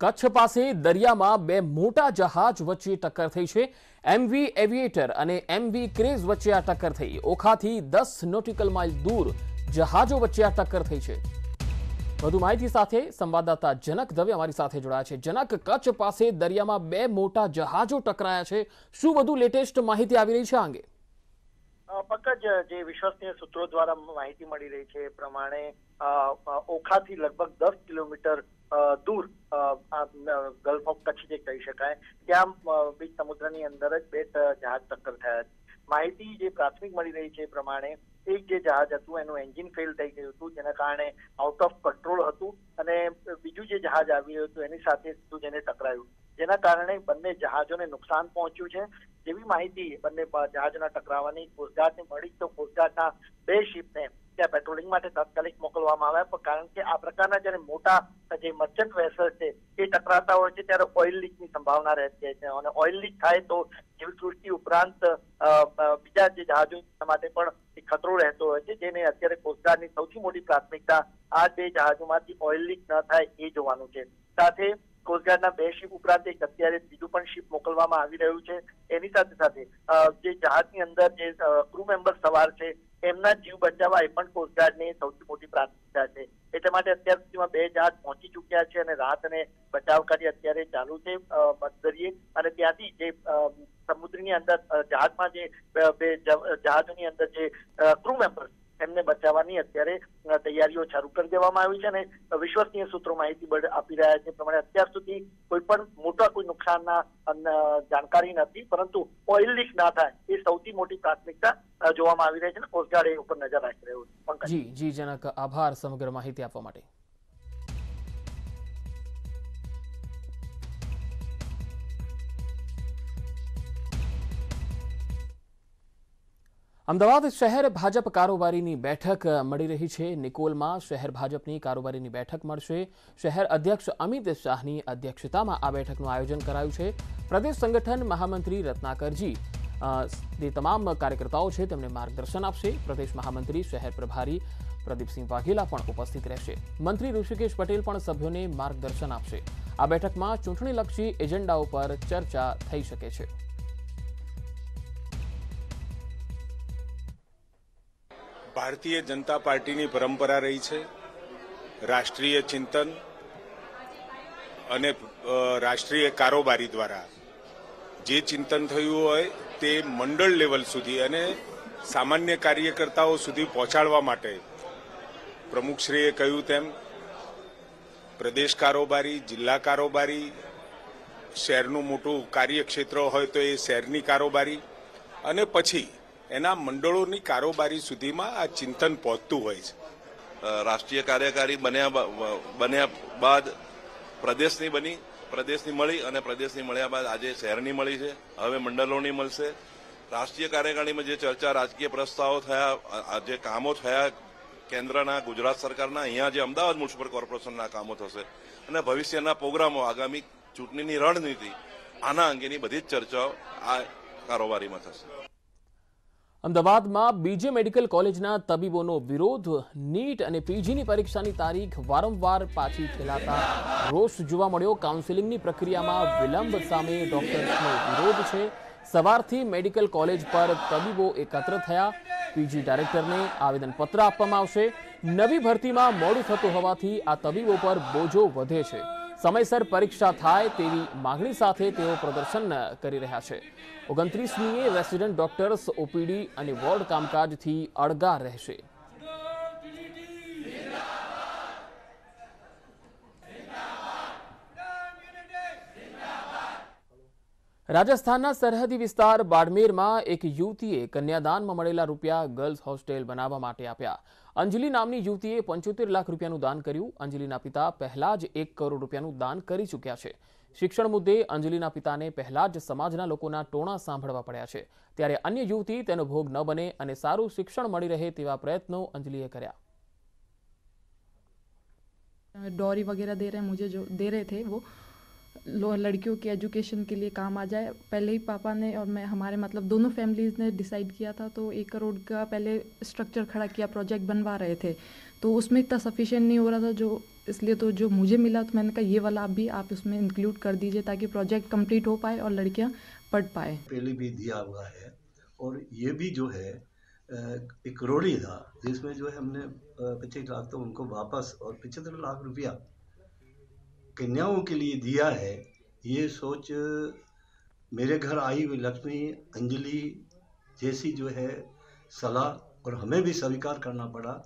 કચ્છ પાસે દરિયામાં બે મોટા જહાજ વચ્ચે ટક્કર થઈ છે। એમવી એવિએટર અને એમવી ક્રેઝ વચ્ચે આ ટક્કર થઈ। ઓખાથી 10 નોટિકલ માઇલ દૂર જહાજો વચ્ચે આ ટક્કર થઈ છે। વધુ માહિતી સાથે સંવાદદાતા જનક દવે અમારી સાથે જોડાયા છે। જનક, કચ્છ પાસે દરિયામાં બે મોટા જહાજો ટકરાયા છે, શું વધુ લેટેસ્ટ માહિતી આવી રહી છે આ અંગે? પંકજ, જે વિશ્વસનીય સૂત્રો દ્વારા માહિતી મળી રહી છે એ પ્રમાણે ઓખાથી લગભગ 10 કિલોમીટર દૂર ગલ્ફ ઓફ કચ્છ જે કહી શકાય ત્યાં બીચ સમુદ્રની અંદર જ બે જહાજ ટક્કર થયા છે। માહિતી જે પ્રાથમિક મળી રહી છે એ પ્રમાણે એક જે જહાજ હતું એનું એન્જિન ફેલ થઈ ગયું હતું, જેના કારણે આઉટ ઓફ કંટ્રોલ હતું અને બીજું જે જહાજ આવી રહ્યું હતું એની સાથે સીધું જેને ટકરાયું, જેના કારણે બંને જહાજોને નુકસાન પહોંચ્યું છે। જેવી માહિતી બંને જહાજોના ટકરાવાની કોસ્ટગાર્ડને મળી તો કોસ્ટગાર્ડના બે શિપને ત્યાં પેટ્રોલિંગ માટે તાત્કાલિક મોકલવામાં આવ્યા, કારણ કે આ પ્રકારના જ્યારે મોટા જે મર્ચન્ટ વેસલ છે એ ટકરાતા હોય છે ત્યારે ઓઇલ લીકની સંભાવના રહેતી છે અને ઓઇલ લીક થાય તો જીવસૃષ્ટિ ઉપરાંત બીજા જે જહાજો માટે પણ એક ખતરો રહેતો હોય છે, જેને અત્યારે કોસ્ટગાર્ડની સૌથી મોટી પ્રાથમિકતા આ બે જહાજોમાંથી ઓઇલ લીક ન થાય એ જોવાનું છે। સાથે કોસ્ટગાર્ડના બે શિપ ઉપરાંત એક અત્યારે બીજું પણ શિપ મોકલવામાં આવી રહ્યું છે। એની સાથે સાથે જે જહાજની અંદર જે ક્રૂ મેમ્બર સવાર છે એમના જીવ બચાવવા એ પણ કોસ્ટગાર્ડની સૌથી મોટી પ્રાથમિકતા છે। એટલા માટે અત્યાર સુધીમાં બે જહાજ પહોંચી ચૂક્યા છે અને રાહત અને બચાવ કાર્ય અત્યારે ચાલુ છે મધદરિયે, અને ત્યાંથી જે સમુદ્રની અંદર જહાજમાં જે બે જહાજોની અંદર જે ક્રૂ મેમ્બર એમને બચાવવાની અત્યારે તૈયારીઓ શરૂ કરી દેવામાં આવી છે અને વિશ્વસનીય સૂત્રો માહિતી આપી રહ્યા છે પ્રમાણે અત્યાર સુધી કોઈ પણ મોટા કોઈ નુકસાનના જાણકારી નથી, પરંતુ ઓઇલ લીક ના થાય એ સૌથી મોટી પ્રાથમિકતા જોવામાં આવી રહી છે અને કોસ્ટગાર્ડ એ ઉપર નજર રાખી રહ્યું છે। જી જનક, આભાર સમગ્ર માહિતી આપવા માટે। અમદાવાદ શહેર ભાજપ કારોબારીની બેઠક મળી રહી છે। નિકોલમાં શહેર ભાજપની કારોબારીની બેઠક મળશે। શહેર અધ્યક્ષ અમિત શાહની અધ્યક્ષતામાં આ બેઠકનું આયોજન કરાયું છે। પ્રદેશ સંગઠન મહામંત્રી રત્નાકરજી જે તમામ કાર્યકર્તાઓ છે તેમને માર્ગદર્શન આપશે। પ્રદેશ મહામંત્રી શહેર પ્રભારી પ્રદીપસિંહ વાઘેલા પણ ઉપસ્થિત રહેશે। મંત્રી ઋષિકેશ પટેલ પણ સભ્યોને માર્ગદર્શન આપશે। આ બેઠકમાં ચૂંટણીલક્ષી એજન્ડાઓ પર ચર્ચા થઈ શકે છે। ભારતીય જનતા પાર્ટીની પરંપરા રહી છે રાષ્ટ્રીય ચિંતન અને રાષ્ટ્રીય કારોબારી દ્વારા જે ચિંતન થયું હોય તે મંડળ લેવલ સુધી અને સામાન્ય કાર્યકર્તાઓ સુધી પહોંચાડવા માટે પ્રમુખશ્રીએ કહ્યું તેમ પ્રદેશ કારોબારી, જિલ્લા કારોબારી, શહેરનું મોટું કાર્યક્ષેત્ર હોય તો એ શહેરની કારોબારી અને પછી એના મંડળોની કારોબારી સુધીમાં આ ચિંતન પહોંચતું હોય છે। રાષ્ટ્રીય કાર્યકારી બન્યા બાદ પ્રદેશની મળી અને પ્રદેશની મળ્યા બાદ આજે શહેરની મળી છે, હવે મંડળોની મળશે। રાષ્ટ્રીય કાર્યકારીમાં જે ચર્ચા, રાજકીય પ્રસ્તાવો થયા, જે કામો થયા કેન્દ્રના, ગુજરાત સરકારના, અહીંયા જે અમદાવાદ મ્યુનિસિપલ કોર્પોરેશનના કામો થશે અને ભવિષ્યના પ્રોગ્રામો, આગામી ચૂંટણીની રણનીતિ, આના અંગેની બધી જ ચર્ચાઓ આ કારોબારીમાં થશે। અમદાવાદમાં બીજે મેડિકલ કોલેજના તબીબોનો વિરોધ। નીટ અને પીજીની પરીક્ષાની તારીખ વારંવાર પાછી ઠેલાતા રોષ જોવા મળ્યો। કાઉન્સેલિંગની પ્રક્રિયામાં વિલંબ સામે ડોક્ટર્સનો વિરોધ છે। સવારથી મેડિકલ કોલેજ પર તબીબો એકત્ર થયા। પીજી ડાયરેક્ટરને આવેદનપત્ર આપવામાં આવશે। નવી ભરતીમાં મોડું થતું હોવાથી આ તબીબો પર બોજો વધે છે। સમયસર પરીક્ષા થાય તેવી માંગણી સાથે તેઓ પ્રદર્શન કરી રહ્યા છે। 29મીએ રેસિડેન્ટ ડોક્ટર્સ ઓપીડી અને વોર્ડ કામકાજથી અળગા રહેશે। રાજસ્થાનના સરહદી વિસ્તાર બાડમેરમાં એક યુવતીએ કન્યાદાનમાં મળેલા રૂપિયા ગર્લ્સ હોસ્ટેલ બનાવવા માટે આપ્યા। અંજલિ નામની યુવતીએ 75 લાખ રૂપિયાનું દાન કર્યું। અંજલિના પિતા પહેલા જ 1 કરોડ રૂપિયાનું દાન કરી ચૂક્યા છે। શિક્ષણ મુદ્દે અંજલિના પિતાને પહેલા જ સમાજના લોકોના ટોણા સાંભળવા પડ્યા છે, ત્યારે અન્ય યુવતી તેનો ભોગ ન બને અને સારું શિક્ષણ મળી રહે તેવા પ્રયત્નો અંજલિએ કર્યા। डॉरी वगैरह दे रहे हैं मुझे, जो दे रहे थे वो लड़कियों के एजुकेशन के लिए काम आ जाए। पहले ही पापा ने और मैं हमारे मतलब दोनों फैमिलीज़ ने डिसाइड किया था, तो 1 करोड़ का पहले स्ट्रक्चर खड़ा किया, प्रोजेक्ट बनवा रहे थे, तो उसमें इतना सफिशिएंट नहीं हो रहा था, जो इसलिए तो जो मुझे मिला तो मैंने कहा ये वाला भी आप उसमें इंक्लूड कर दीजिए ताकि प्रोजेक्ट कंप्लीट हो पाए और लड़कियां पढ़ पाए। पहले भी दिया हुआ है और ये भी जो है 1 करोड़ ही था, जिसमें जो है हमने 25 लाख तो उनको वापस और 75 लाख रुपया कन्याओं के लिए दिया है। ये सोच मेरे घर आई हुई लक्ष्मी अंजलि जैसी जो है सलाह और हमें भी स्वीकार करना पड़ा।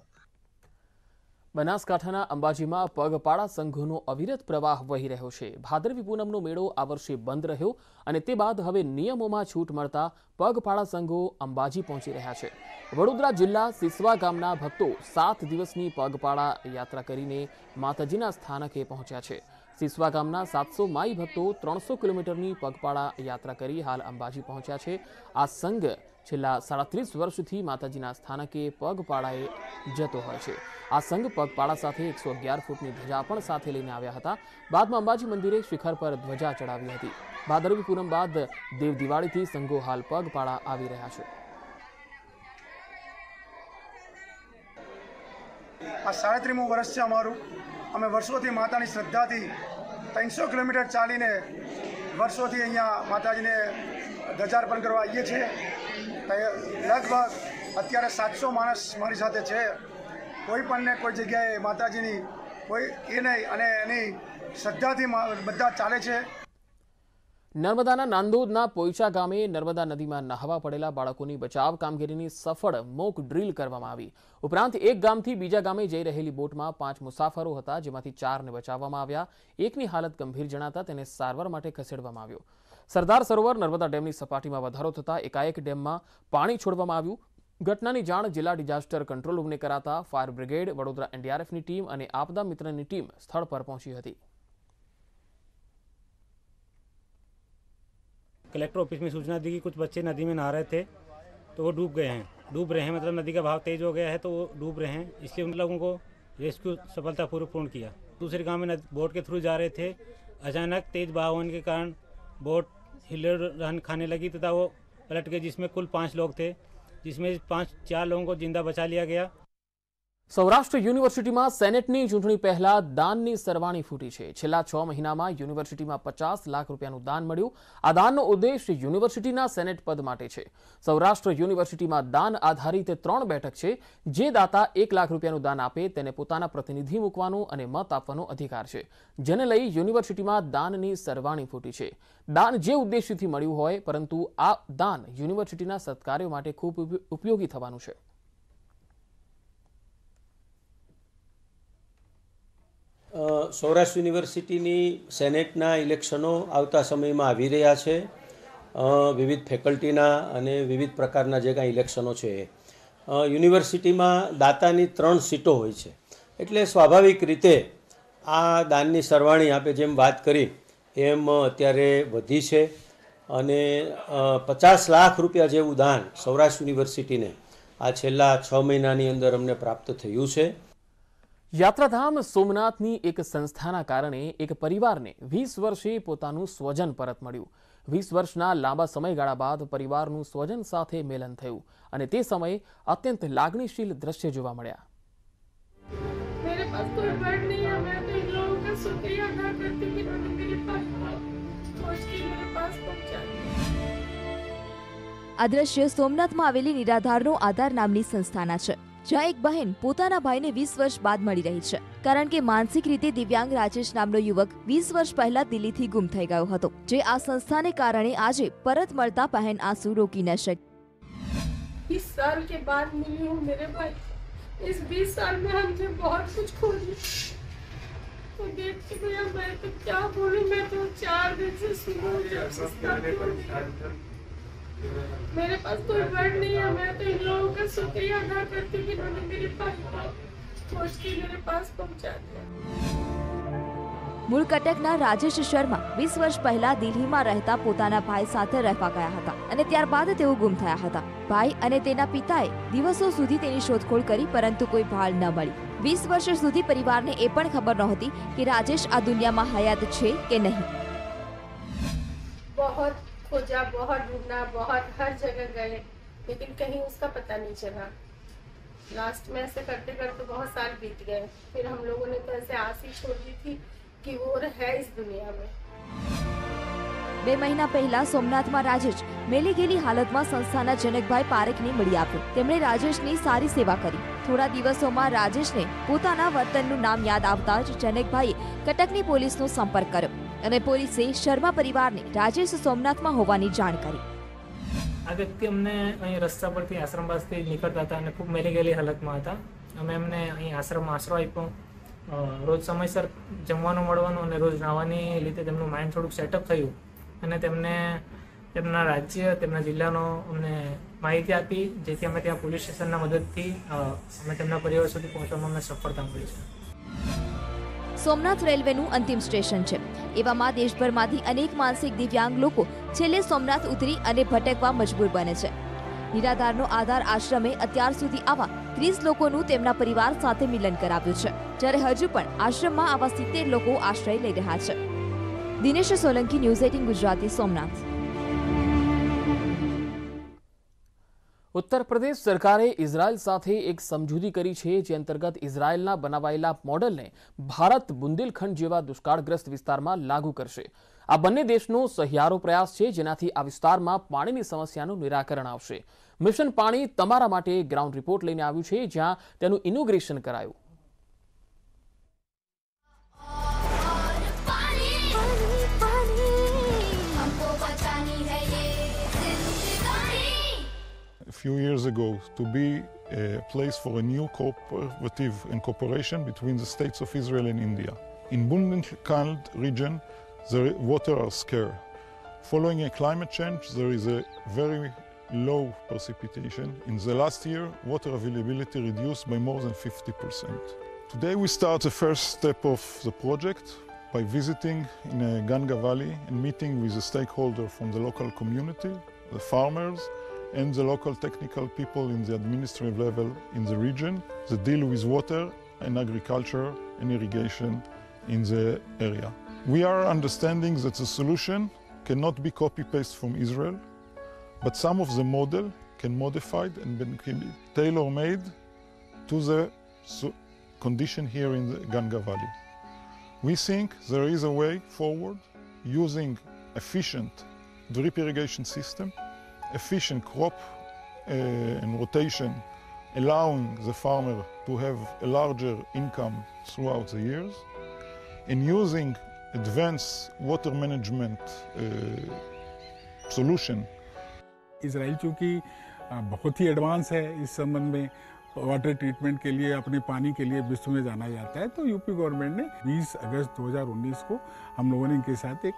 બનાસકાંઠાના અંબાજીમાં પગપાળા સંઘોનો અવિરત પ્રવાહ વહી રહ્યો છે। ભાદરવી પૂનમનો મેળો આ વર્ષે બંધ રહ્યો અને તે બાદ હવે નિયમોમાં છૂટ મળતા પગપાળા સંઘો અંબાજી પહોંચી રહ્યા છે। વડોદરા જિલ્લા સિસવા ગામના ભક્તો 7 દિવસની પગપાળા યાત્રા કરીને માતાજીના સ્થાનકે પહોંચ્યા છે। સિસવા ગામના 700 માઈ ભક્તો 300 કિલોમીટરની પગપાળા યાત્રા કરી હાલ અંબાજી પહોંચ્યા છે। આ સંઘ છેલ્લા 37 વર્ષથી માતાજીના સ્થાનકે પગપાળાએ જતો હોય છે। આ સંઘ પગપાળા સાથે 111 ફૂટની ધજા પણ સાથે લઈને આવ્યા હતા। બાદમાં અંબાજી મંદિરે શિખર પર ધ્વજા ચડાવી હતી। ભાદરવી પૂનમ બાદ દેવ દિવાળીથી સંઘો હાલ પગપાળા આવી રહ્યા છે। આ 33મું વર્ષ છે અમારું। અમે વર્ષોથી માતાની શ્રદ્ધાથી 300 કિલોમીટર ચાલીને વર્ષોથી અહીંયા માતાજીને ધજાર્પણ કરવા આવીએ છીએ। લગભગ અત્યારે 700 માણસ મારી સાથે છે। કોઈ પણને કોઈ જગ્યાએ માતાજીની કોઈ એ નહીં અને એની શ્રદ્ધાથી બધા ચાલે છે। નર્મદાના નાંદોદના પોઈચા ગામે નર્મદા નદીમાં નહાવા પડેલા બાળકોની બચાવ કામગીરીની સફળ મોક ડ્રીલ કરવામાં આવી। ઉપરાંત એક ગામથી બીજા ગામે જઈ રહેલી બોટમાં 5 મુસાફરો હતા, જેમાંથી 4ને બચાવવામાં આવ્યા। એકની હાલત ગંભીર જણાતા તેને સારવાર માટે ખસેડવામાં આવ્યો। સરદાર સરોવર નર્મદા ડેમની સપાટીમાં વધારો થતા એકાએક ડેમમાં પાણી છોડવામાં આવ્યું। ઘટનાની જાણ જિલ્લા ડિઝાસ્ટર કંટ્રોલ રૂમને કરાતા ફાયર બ્રિગેડ, વડોદરા એનડીઆરએફની ટીમ અને આપદા મિત્રની ટીમ સ્થળ પર પહોંચી હતી। कलेक्टर ऑफिस में सूचना दी कि कुछ बच्चे नदी में नहा रहे थे तो वो डूब गए हैं। डूब रहे हैं मतलब नदी का बहाव तेज हो गया है तो वो डूब रहे हैं, इसलिए उन लोगों को रेस्क्यू सफलतापूर्वक पूर्ण किया। दूसरे गांव में बोट के थ्रू जा रहे थे, अचानक तेज बहाव होने के कारण बोट हिलने खाने लगी तथा वो पलट गई, जिसमें कुल 5 लोग थे, जिसमें 4 लोगों को जिंदा बचा लिया गया। સૌરાષ્ટ્ર યુનિવર્સિટીમાં સેનેટની ચૂંટણી પહેલા દાનની સરવાણી ફૂટી છે। છેલ્લા 6 મહિનામાં યુનિવર્સિટીમાં 50 લાખ રૂપિયાનું દાન મળ્યું। આ દાનનો ઉદ્દેશ યુનિવર્સિટીના સેનેટ પદ માટે છે। સૌરાષ્ટ્ર યુનિવર્સિટીમાં દાન આધારિત 3 બેઠક છે। જે દાતા 1 લાખ રૂપિયાનું દાન આપે તેને પોતાના પ્રતિનિધિ મૂકવાનો અને મત આપવાનો અધિકાર છે, જેને લઈ યુનિવર્સિટીમાં દાનની સરવાણી ફૂટી છે। દાન જે ઉદ્દેશથી મળ્યું હોય, પરંતુ આ દાન યુનિવર્સિટીના સત્કાર્યો માટે ખૂબ ઉપયોગી થવાનું છે। સૌરાષ્ટ્ર યુનિવર્સિટીની સેનેટના ઇલેક્શનો આવતા સમયમાં આવી રહ્યા છે। વિવિધ ફેકલ્ટીના અને વિવિધ પ્રકારના જે કાંઈ ઇલેક્શનો છે, યુનિવર્સિટીમાં દાતાની 3 સીટો હોય છે, એટલે સ્વાભાવિક રીતે આ દાનની સરવાણી આપે જેમ વાત કરી એમ અત્યારે વધી છે અને 50 લાખ રૂપિયા જેવું દાન સૌરાષ્ટ્ર યુનિવર્સિટીને આ છેલ્લા 6 મહિનાની અંદર અમને પ્રાપ્ત થયું છે। યાત્રાધામ સોમનાથની એક સંસ્થાના કારણે એક પરિવારને 20 વર્ષે પોતાનું સ્વજન પરત મળ્યું। 20 વર્ષના લાંબા સમયગાળા બાદ પરિવારનું સ્વજન સાથે મિલન થયું અને તે સમયે અત્યંત લાગણીશીલ દ્રશ્ય જોવા મળ્યા। मेरे पास कोई वर्ड नहीं है, मैं तो इन लोगों का शुक्रिया अदा करती हूँ कि उन्होंने मेरे पास पहुँच के मेरे पास पहुँचा। આ દ્રશ્ય સોમનાથમાં આવેલી નિરાધારનો આધાર નામની સંસ્થાના છે, જ્યાં એક બહેન પોતાના ભાઈને 20 વર્ષ બાદ મળી રહી છે, કારણ કે માનસિક રીતે દિવ્યાંગ રાજેશ નામનો યુવક 20 વર્ષ પહેલા દિલ્હીથી ગુમ થઈ ગયો હતો, જે આ સંસ્થાને કારણે આજે પરત મળતા બહેન આંસુ રોકી ન શકી। 20 साल के बाद मिली हूँ मेरे भाई। इस 20 साल में हमने बहुत कुछ खो दिया, तो देख के भैया मैं तो क्या बोलूं, मैं तो 4 दिन से सुबह मेरे पास कोई वर्ड नहीं है, मैं तो इन लोगों का शुक्रिया अदा करती हूँ कि उन्होंने मेरे पास पहुँच के मेरे पास पहुँचा दिया। મૂળ કટકના રાજેશ શર્મા 20 વર્ષ પહેલા દિલ્હીમાં રહેતા પોતાના ભાઈ સાથે રહેવા ગયા હતા અને ત્યારબાદ તેઓ ગુમ થયા હતા। ભાઈ અને તેના પિતાએ દિવસો સુધી તેની શોધખોળ કરી, પરંતુ કોઈ ભાળ ન મળી। 20 વર્ષ સુધી પરિવારને એ પણ ખબર નહોતી કે રાજેશ આ દુનિયામાં હયાત છે કે નહીં। बहुत खोजा, बहुत ढूंढा, बहुत हर जगह गए, लेकिन कहीं उसका पता नहीं चला। लास्ट में ऐसे करते करते बहुत साल बीत गए। फिर हम लोगों ने तो ऐसे आस ही छोड़ दी थी कि वो है इस दुनिया में। 2 મહિના પહેલા સોમનાથમાં રાજેશ મેલી ગયેલી હાલતમાં સંસ્થાના જનકભાઈ પારેખને મળી આવ્યો. તેમણે રાજેશની સારી સેવા કરી. થોડા દિવસોમાં રાજેશને પોતાના વર્તનનું નામ યાદ આવતા જ જનકભાઈએ કટકની પોલીસનો સંપર્ક કર્યો અને પોલીસે શર્મા પરિવારને રાજેશ સોમનાથમાં હોવાની જાણ કરી. આ વ્યક્તિ અમને અહીં રસ્તા પરથી આશ્રમ પાસેથી નીકળતા હતા અને ખૂબ મેલી ગયેલી હાલતમાં હતા. અમે એમને અહીં આશ્રમમાં આશરો આપ્યો. રોજ સમયસર જમવાનું મળવાનું અને રોજ નાહવાની લીધે તેમનું માઇન્ડ થોડુંક સેટઅપ થયું અને તેમને તેમના રાજ્ય, તેમના જિલ્લાનો અમને માહિતી આપી, જેથી અમે ત્યાં પોલીસ સ્ટેશનના મદદથી અમે તેમના પરિવાર સુધી પહોંચવામાં અમને સફળતા મળી છે. સોમનાથ રેલવેનું અંતિમ સ્ટેશન છે. એવામાં દેશભરમાંથી અનેક માનસિક દિવ્યાંગ લોકો છેલ્લે સોમનાથ ઉતરી અને ભટકવા મજબૂર બને છે. નિરાધારનો આધાર આશ્રમે અત્યાર સુધી આવા 30 લોકોનું તેમના પરિવાર સાથે મિલન કરાવ્યું છે, જ્યારે હજુ પણ આશ્રમમાં આવા 70 લોકો આશ્રય લઈ રહ્યા છે. દિનેશ સોલંકી, ન્યૂઝ 18 ગુજરાતી, સોમનાથ. ઉત્તર પ્રદેશ સરકારે ઇઝરાયલ સાથે એક સમજૂતી કરી છે, જે અંતર્ગત ઇઝરાયલના બનાવાયેલા મોડેલને ભારત બુંદેલખંડ જેવા દુષ્કાળગ્રસ્ત વિસ્તારમાં લાગુ કરશે. આ બંને દેશનો સહિયારો પ્રયાસ છે, જેનાથી આ વિસ્તારમાં પાણીની સમસ્યાનું નિરાકરણ આવશે. મિશન પાણી તમારા માટે ગ્રાઉન્ડ રિપોર્ટ લઈને આવ્યું છે, જ્યાં તેનું ઇનોગ્રેશન કરાયું. A few years ago, to be a place for a new cooperative and cooperation between the states of Israel and India. In Bundelkhand region, the water are scarce. Following a climate change, there is a very low precipitation. In the last year, water availability reduced by more than 50%. Today we start the first step of the project by visiting in Ganga Valley and meeting with the stakeholders from the local community, the farmers, and the local technical people in the administrative level in the region that deal with water and agriculture and irrigation in the area. We are understanding that the solution cannot be copy-paste from Israel, but some of the model can modified and can be tailor-made to the condition here in the Ganga Valley. We think there is a way forward using efficient drip irrigation system, efficient crop and rotation, allowing the farmer to have a larger income throughout the years, and using advanced water management solution. Israel चूँकि बहुत ही advance है इस संबंध में, water treatment के लिए, अपने पानी के लिए विश्व में जाना जाता है, तो यूपी गवर्नमेंट ने 20 अगस्त 2019 को हम लोगों ने इनके साथ एक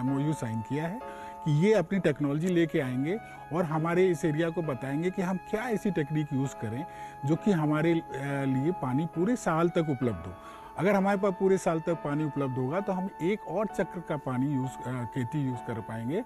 MOU साइन किया है कि ये अपनी टेक्नोलॉजी लेके आएंगे और हमारे इस एरिया को बताएंगे कि हम क्या ऐसी टेक्निक यूज़ करें जो कि हमारे लिए पानी पूरे साल तक उपलब्ध हो. अगर हमारे पास पूरे साल तक पानी उपलब्ध होगा तो हम एक और चक्र का पानी खेती यूज़ कर पाएंगे.